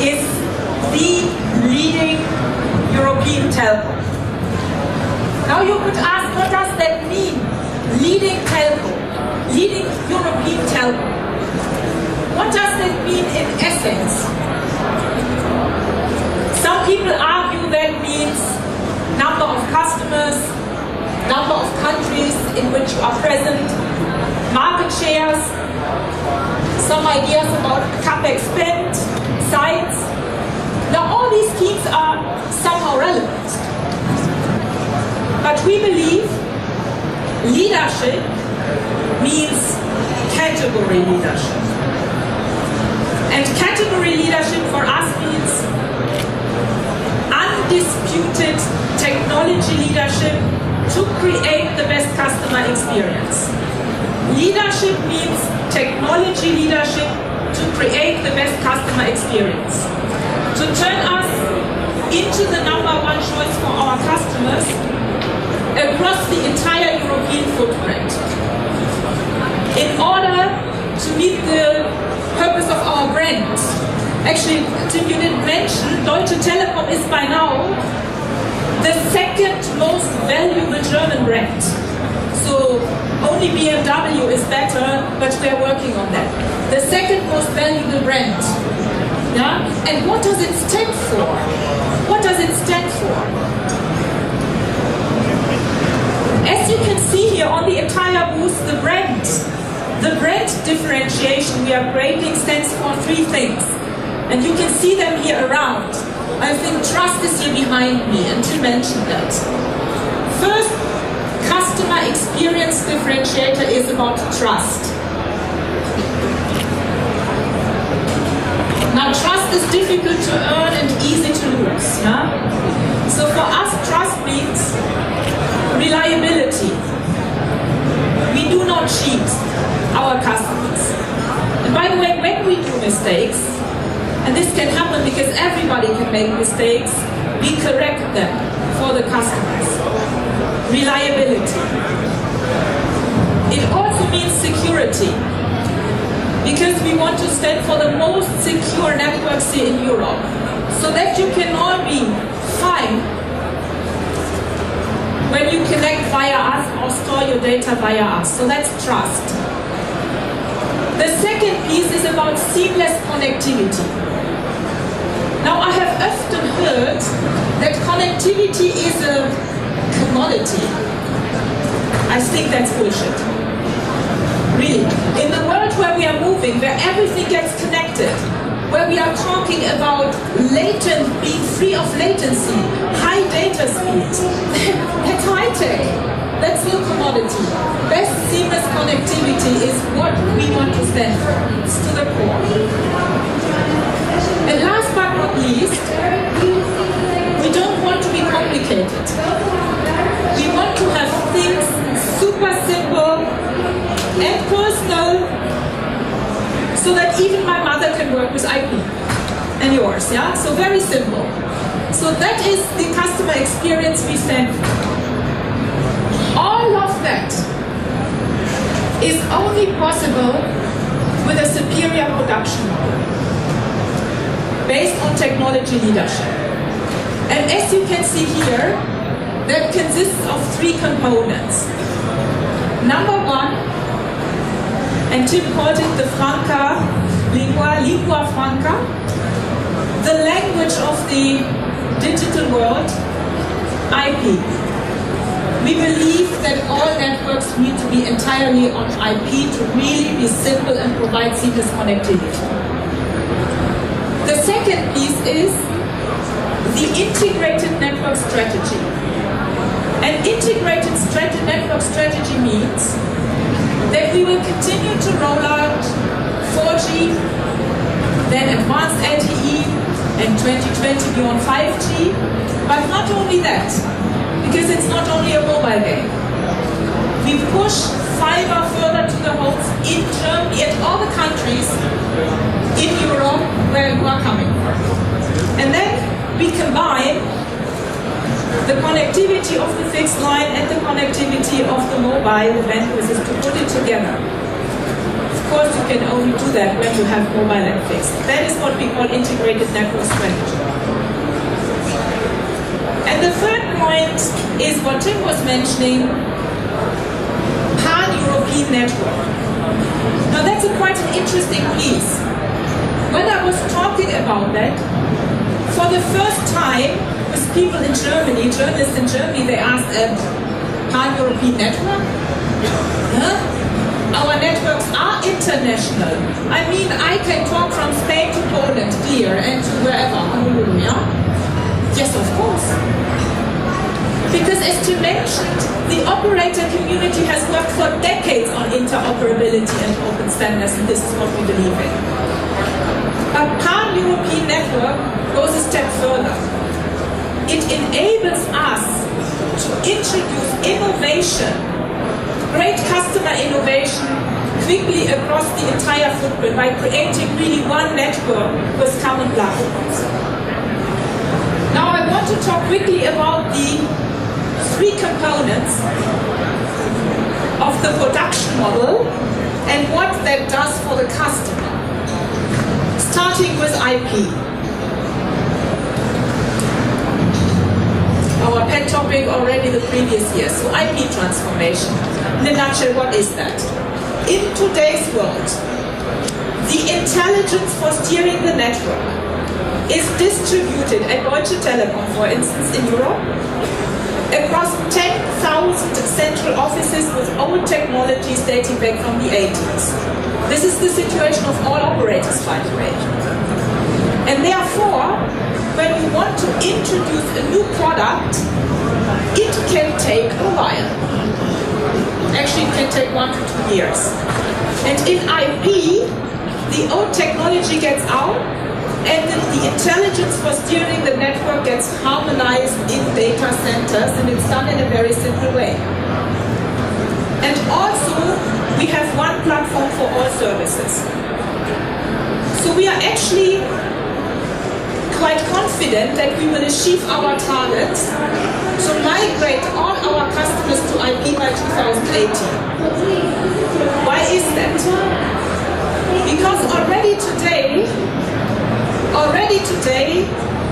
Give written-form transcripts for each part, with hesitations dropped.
is the leading European telco. Now you could ask, what does that mean? Leading telco, leading European telco. What does that mean in essence? Some people argue that means number of customers, number of countries in which you are present, market shares, some ideas about capex spend, sites. Now all these themes are somehow relevant. But we believe leadership means category leadership. And category leadership for us means undisputed technology leadership to create the best customer experience. Leadership means technology leadership to create the best customer experience. To turn us into the #1 choice for our customers across the entire European footprint. In order to meet the purpose of our brand. Actually, Tim, you didn't mention, Deutsche Telekom is by now the second most valuable German brand. So only BMW is better, but we are working on that. The second most valuable brand. Yeah? And what does it stand for? What does it stand for? As you can see here on the entire booth, the brand differentiation we are creating stands for 3 things. And you can see them here around. I think trust is here behind me, and to mention that. First, customer experience differentiator is about trust. Now, trust is difficult to earn and easy to lose. Yeah? So for us, trust means reliability. We do not cheat our customers. And by the way, when we do mistakes, and this can happen because everybody can make mistakes, we correct them for the customers. Reliability. It also means security, because we want to stand for the most secure networks here in Europe, so that you can all be fine when you connect via us or store your data via us. So that's trust. The second piece is about seamless connectivity. Now, I have often heard that connectivity is a commodity. I think that's bullshit. Really. In the world where we are moving, where everything gets connected, where we are talking about being free of latency, high data speed, that's high tech. That's no commodity. Best seamless connectivity is what we want to stand for. It's to the core. And last but not least, we don't want to be complicated. We want to have things super simple and personal, so that even my mother can work with IP. And yours, yeah? So very simple. So that is the customer experience we stand for. All of that is only possible with a superior production model based on technology leadership. And as you can see here, that consists of 3 components. Number 1, and Tim called it the franca lingua franca, the language of the digital world, IP. We believe that all networks need to be entirely on IP to really be simple and provide seamless connectivity. The second piece is the integrated network strategy. An integrated network strategy means that we will continue to roll out 4G, then advanced LTE, and 2020 beyond 5G. But not only that, because it's not only a mobile game. We push fiber further to the homes in Germany and all the countries in Europe where you are coming from. And then we combine the connectivity of the fixed line and the connectivity of the mobile, the bandwidth, is to put it together. course, you can only do that when you have mobile and fixed. That is what we call integrated network strategy. And the third point is what Tim was mentioning, pan-European network. Now that's quite an interesting piece. When I was talking about that, for the first time, with people in Germany, journalists in Germany, they asked, pan-European network? Huh? Our networks are international. I mean, I can talk from Spain to Poland, clear, and to wherever. Yeah? Yes, of course. Because as Tim mentioned, the operator community has worked for decades on interoperability and open standards, and this is what we believe in. A pan-European network goes a step further. It enables us to introduce innovation, great customer innovation, quickly across the entire footprint by creating really one network with common platforms. Now I want to talk quickly about the three components of the production model and what that does for the customer. Starting with IP. Our pet topic already the previous year. So IP transformation. In a nutshell, what is that? In today's world, the intelligence for steering the network is distributed at Deutsche Telekom, for instance, in Europe, across 10,000 central offices with old technologies dating back from the 80s. This is the situation of all operators, by the way. And therefore, when you want to introduce a new product, it can take a while. Actually, it can take 1 to 2 years. And in IP, the old technology gets out, and the intelligence for steering the network gets harmonized in data centers, and it's done in a very simple way. And also, we have one platform for all services. So we are actually quite confident that we will achieve our targets to migrate all our customers to IP by 2018. Why is that? Because already today,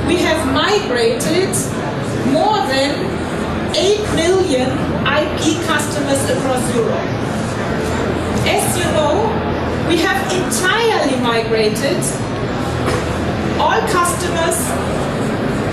we have migrated more than 8 million IP customers across Europe. As you know, we have entirely migrated all customers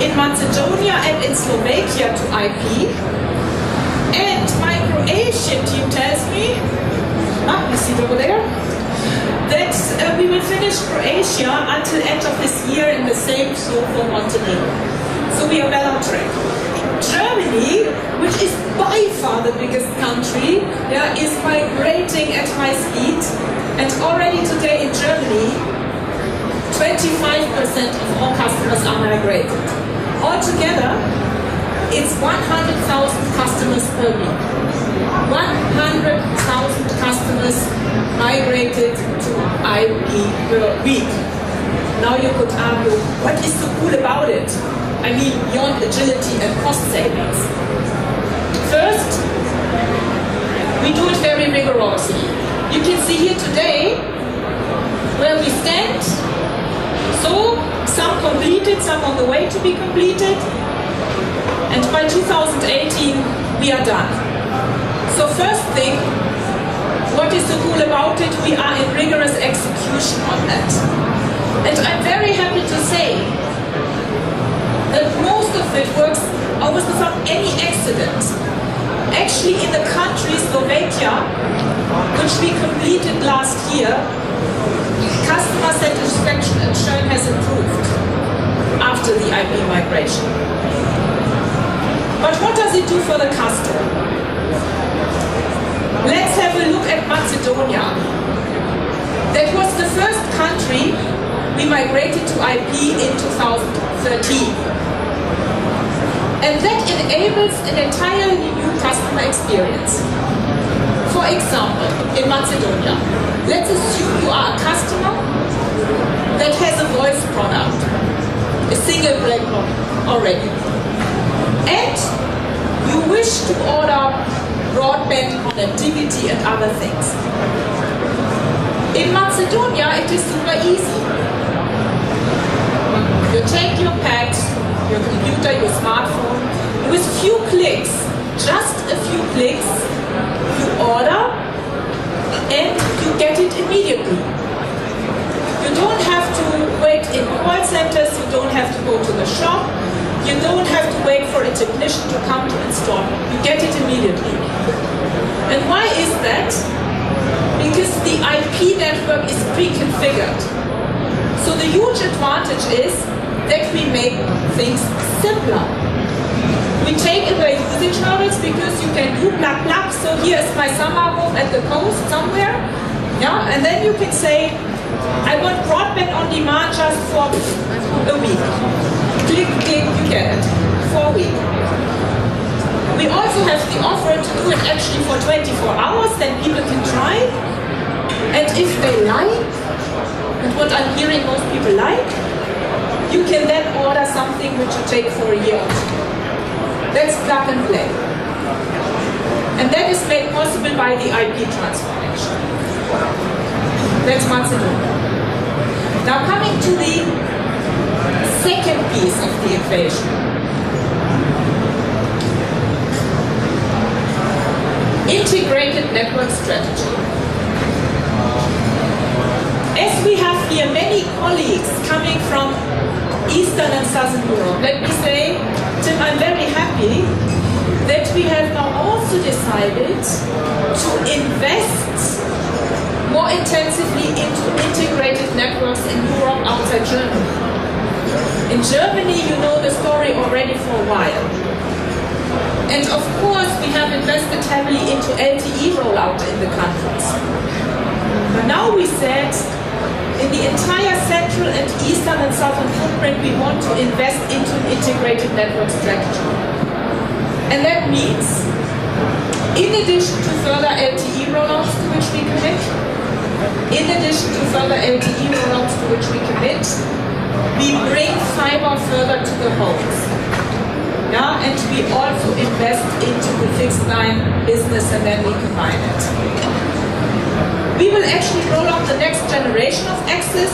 in Macedonia and in Slovakia to IP. And my Croatian team tells me, you see it over there, that we will finish Croatia until end of this year, and the same so for Montenegro. So we are well on track. Germany, which is by far the biggest country, is migrating at high speed, and already today in Germany, 25% of all customers are migrated. Altogether, it's 100,000 customers per week. 100,000 customers migrated to IP per week. Now you could argue, what is so cool about it? I mean, beyond agility and cost savings. First, we do it very rigorously. You can see here today where we stand. So, some completed, some on the way to be completed. And by 2018, we are done. So first thing, what is so cool about it? We are in rigorous execution on that. And I'm very happy to say that most of it works almost without any accident. Actually, in the country Slovakia, which we completed last year, customer satisfaction and churn has improved after the IP migration. But what does it do for the customer? Let's have a look at Macedonia. That was the first country we migrated to IP in 2013. And that enables an entirely new customer experience. For example, in Macedonia, let's assume you are a customer that has a voice product, a single black box already. And you wish to order broadband connectivity and other things. In Macedonia, it is super easy. You take your pad, your computer, your smartphone, with few clicks, just a few clicks, you order and you get it immediately. You don't have to wait in call centers, you don't have to go to the shop, you don't have to wait for a technician to come to install. You get it immediately. And why is that? Because the IP network is pre-configured. So the huge advantage is that we make things simpler. We take away usage hurdles because you can do blah blah. So here is my summer home at the coast somewhere. Yeah, and then you can say, I want broadband on demand just for a week. Click, click, you get it for a week. We also have the offer to do it actually for 24 hours, then people can try. And if they like, and what I'm hearing most people like, you can then order something which you take for a year or two. That's plug and play. And that is made possible by the IP transformation. That's Macedonia. Now coming to the second piece of the equation. Integrated network strategy. As we have here many colleagues coming from Eastern and Southern Europe, let me say, Tim, I'm very happy that we have now also decided to invest more intensively into integrated networks in Europe outside Germany. In Germany, you know the story already for a while. And of course, we have invested heavily into LTE rollout in the countries. But now we said, in the entire central and eastern and southern footprint, we want to invest into an integrated network strategy. And that means, in addition to further LTE rollouts to which we commit, in addition to further LTE rollouts to which we commit, we bring fiber further to the homes. Yeah, and we also invest into the fixed line business and then we combine it. We will actually roll out the next generation of access,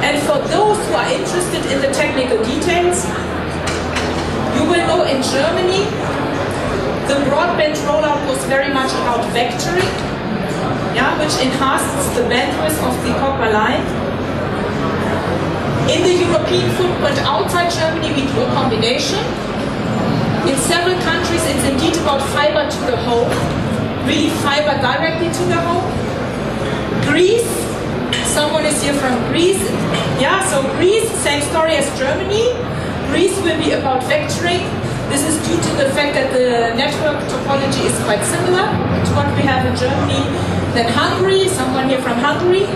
and for those who are interested in the technical details, you will know in Germany the broadband rollout was very much about vectoring, yeah, which enhances the bandwidth of the copper line. In the European footprint outside Germany, we do a combination. In several countries, it's indeed about fiber to the home, really fiber directly to the home. Greece, someone is here from Greece. Yeah, so Greece, same story as Germany. Greece will be about vectoring. This is due to the fact that the network topology is quite similar to what we have in Germany. Then Hungary, someone here from Hungary.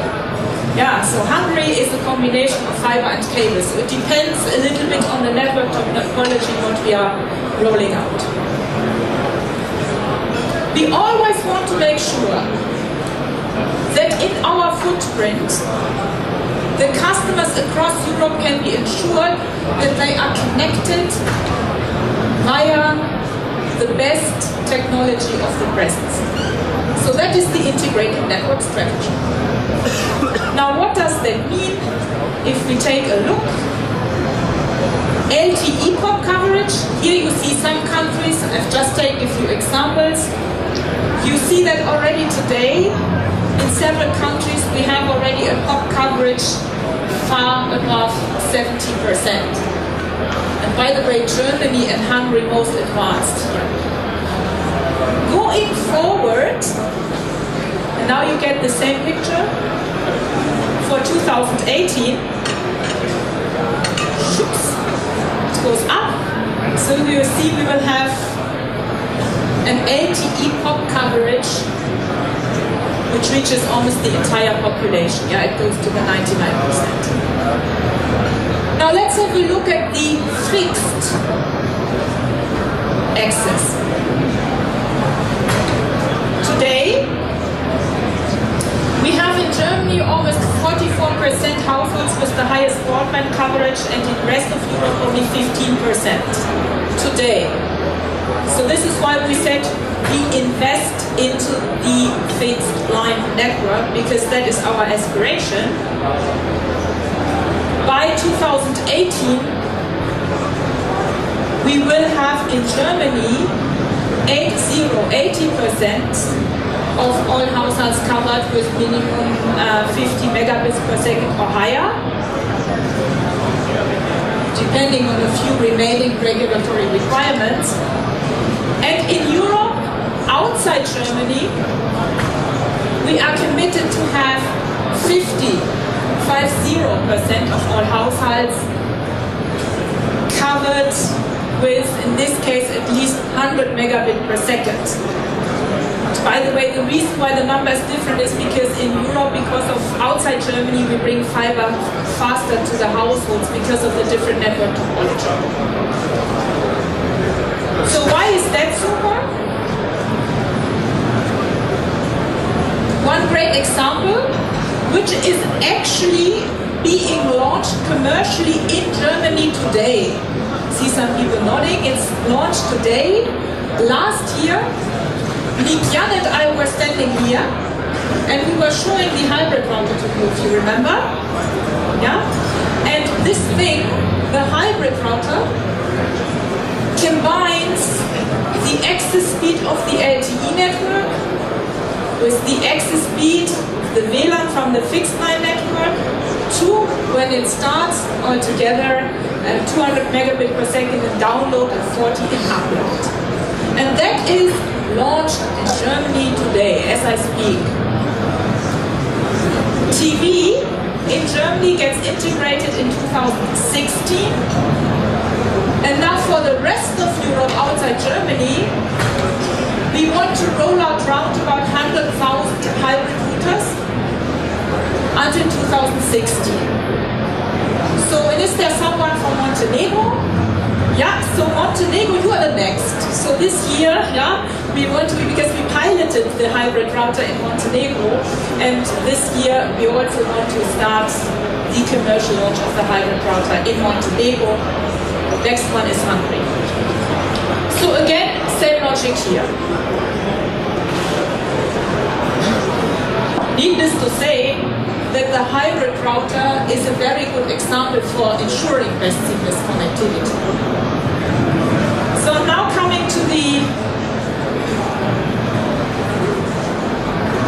Yeah, so Hungary is a combination of fiber and cable. So it depends a little bit on the network topology what we are rolling out. We always want to make sure that in our footprint, the customers across Europe can be ensured that they are connected via the best technology of the present. So that is the integrated network strategy. Now what does that mean if we take a look? LTE pop coverage, here you see some countries, I've just taken a few examples. You see that already today, in several countries we have already a pop coverage far above 70%. And by the way, Germany and Hungary most advanced here. Going forward, and now you get the same picture, for 2018, it goes up, so you see we will have an LTE pop coverage which reaches almost the entire population. Yeah, it goes to the 99%. Now let's have a look at the fixed access. Today, we have in Germany almost 44% households with the highest broadband coverage, and in the rest of Europe only 15%. Today. So this is why we said we invest into the fixed line network, because that is our aspiration. By 2018, we will have in Germany 80% of all households covered with minimum 50 megabits per second or higher, depending on a few remaining regulatory requirements. And in Europe, outside Germany, we are committed to have 50% of all households covered with, in this case, at least 100 megabit per second. By the way, the reason why the number is different is because in Europe, because of outside Germany, we bring fiber faster to the households because of the different network topology. So why is that super? One great example, which is actually being launched commercially in Germany today. See some people nodding. It's launched today. Last year, Jan and I were standing here and we were showing the hybrid router to you, if you remember. Yeah? And this thing, the hybrid router, combines the access speed of the LTE network with the access speed of the WLAN from the fixed line network to, when it starts altogether, 200 megabit per second in download and 40 in upload. And that is launched in Germany today, as I speak. TV in Germany gets integrated in 2016. And now for the rest of Europe outside Germany, we want to roll out round about 100,000 hybrid routers until 2016. So, and is there someone from Montenegro? Yeah, so Montenegro, you are the next. So this year, yeah, we want to, because we piloted the hybrid router in Montenegro, and this year we also want to start the commercial launch of the hybrid router in Montenegro. Next one is Hungary. So again, same logic here. Needless to say, that the hybrid router is a very good example for ensuring best seamless connectivity. So now coming to the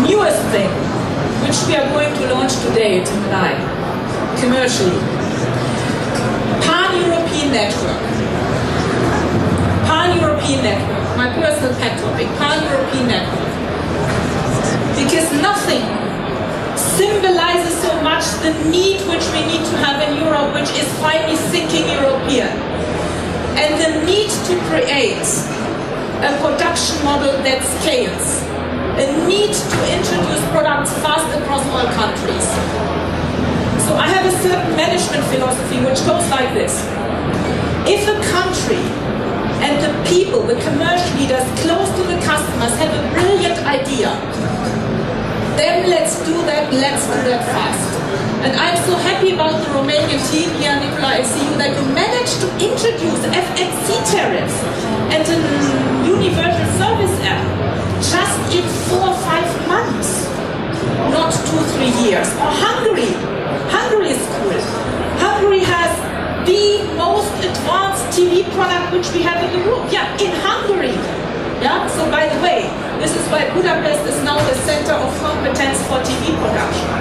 newest thing, which we are going to launch today, tonight, commercially. Pan-European network. Pan-European network. My personal pet topic, Pan-European network. Because nothing symbolizes so much the need which we need to have in Europe, which is finally thinking European. And the need to create a production model that scales. A need to introduce products fast across all countries. So I have a certain management philosophy which goes like this. If a country and the people, the commercial leaders close to the customers have a brilliant idea, then let's do that fast. And I'm so happy about the Romanian team here, Nicola, I see you, that you managed to introduce FXC tariffs and a universal service app just in 4 or 5 months, not 2-3 years. Or Hungary. Hungary is cool. Hungary has the most advanced TV product which we have in the group. Yeah, in Hungary. Yeah, so by the way, this is why Budapest is now the center of competence for TV production.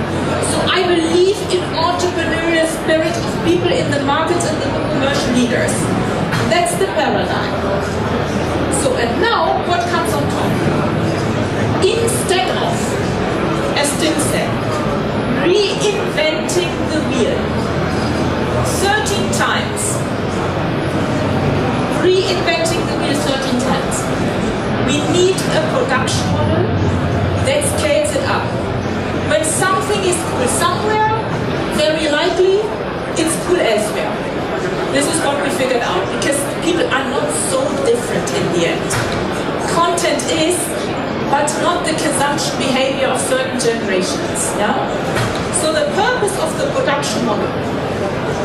So I believe in entrepreneurial spirit of people in the markets and the commercial leaders. That's the paradigm. So, and now, what comes on top? Instead of, as Tim said, reinventing the wheel 13 times, reinventing the wheel 13 times, we need a production model that scales it up. When something is cool somewhere, very likely it's cool elsewhere. This is what we figured out, because people are not so different in the end. Content is, but not the consumption behavior of certain generations. Yeah? So the purpose of the production model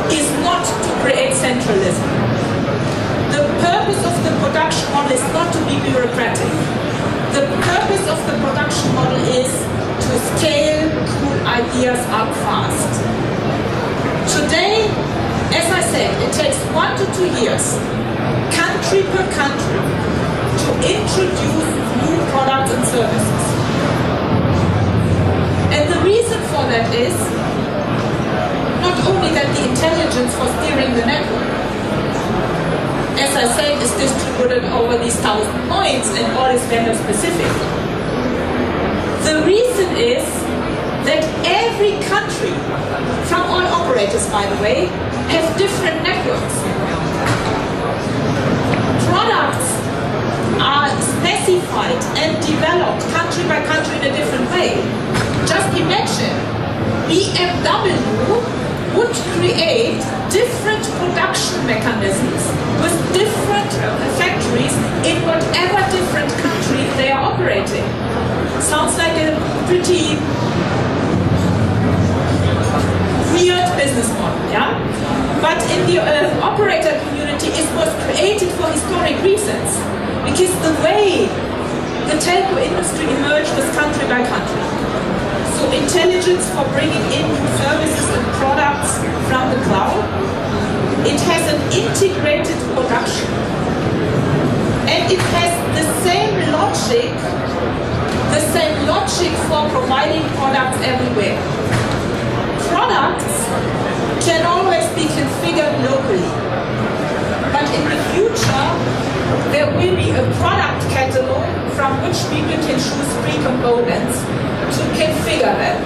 is not to create centralism. The purpose of the production model is scale cool ideas up fast. Today, as I said, it takes 1 to 2 years, country per country, to introduce new products and services. And the reason for that is not only that the intelligence for steering the network, as I said, is distributed over these 1,000 points and all is vendor specific. The reason is that every country, from all operators by the way, have different networks. Products are specified and developed country by country in a different way. Just imagine, BMW would create different production mechanisms with different factories in whatever different country they are operating. Sounds like a pretty weird business model, yeah? But in the operator community, it was created for historic reasons. Because the way the telco industry emerged was country by country. So intelligence for bringing in new services and products from the cloud, it has an integrated production. And it has the same logic for providing products everywhere. Products can always be configured locally. But in the future, there will be a product catalog from which people can choose 3 components to configure them.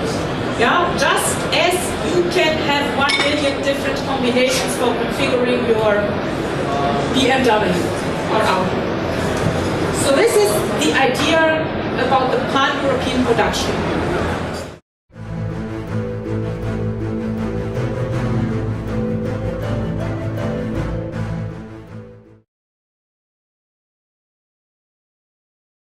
Yeah? Just as you can have 1 million different combinations for configuring your BMW or Audi. So this is the idea about the pan-European production.